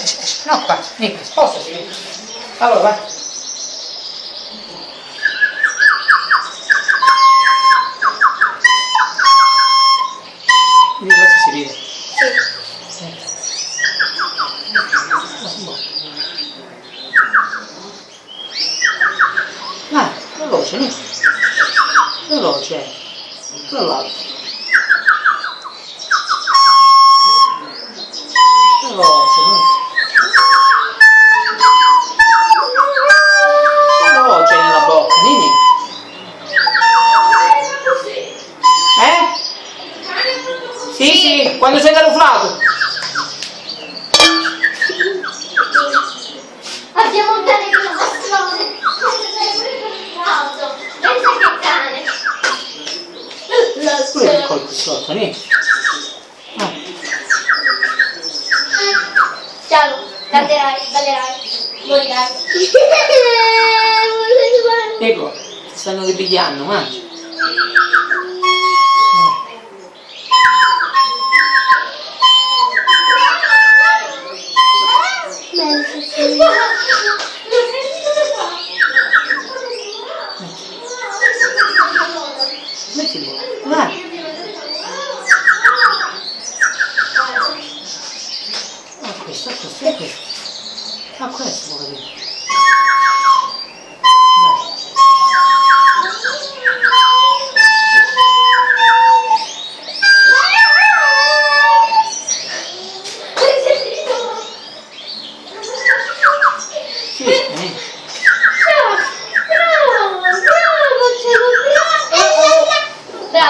esci. No, qua, Nick, spostati. Allora, vai. Vedi cosa si vede? Sì. Vai, veloce, Nick. Veloce. Veloce. Veloce, veloce nella bocca, Nini. Sì, quando sei garoflato. Abbiamo un cane con la passione. Pensa che cane. Pure che colpo sotto, Nini. Ciao, ballerai, morirai. Ecco, ti stanno ripigliando, mangia. Mettilo, vai. Questo. A questo può vedere.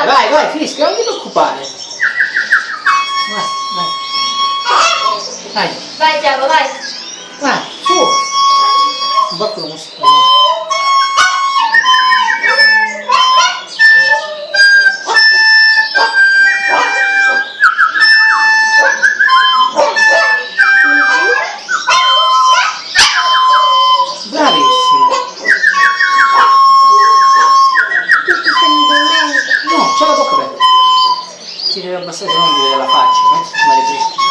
Vai, fischia, non ti preoccupare. Vai. Vai, Giacomo, vai. Vai, su. Un po' lo mostro. Bravissimo. No, c'è la bocca aperta. Ti devi abbassare, se non vedere la faccia, ma ripreso.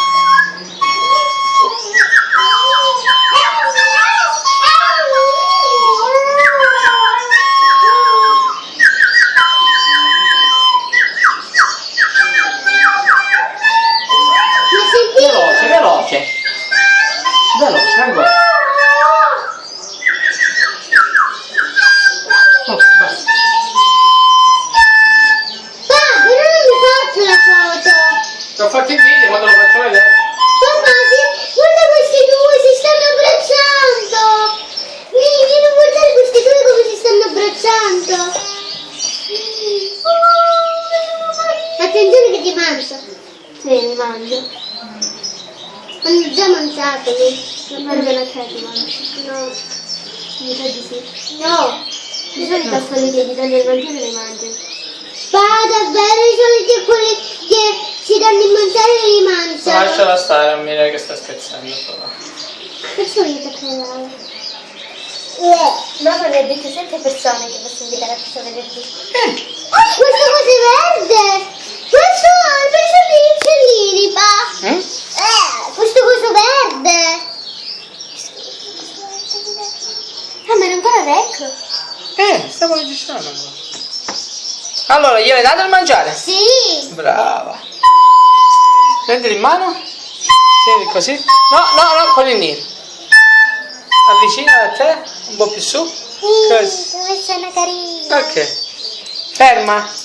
Veloce, ancora. Oh, basta. Papà, però non mi faccio la foto. Ti ho fatto il video, quando lo faccio vedere. Papà, guarda questi due, si stanno abbracciando. Vieni a guardare questi due come si stanno abbracciando. Attenzione che ti mangia. Sì, mi mangio. Hanno già mangiato, non mangio la crema. No, mi sa di sì. No, di solito sono i piedi, danno il mangiare e li mangiano. Pa, davvero i soliti quelli che ci danno il mangiare e li mangiano. Lasciala stare, a me che sta scherzando. Che solito creare? Mamma mi ha detto 7 persone che possono invitare a questo venerdì. Questa cosa è verde! Questo è penso degli uccellini, pa! Questo coso verde! Ah, ma era ancora vecchio? Stavo registrando. Allora, gli hai dato il mangiare? Sì! Brava. Prendili in mano. Tieni così. No, con il nero. Avvicina a te, un po' più su. Così. Come sono carina! Ok. Ferma.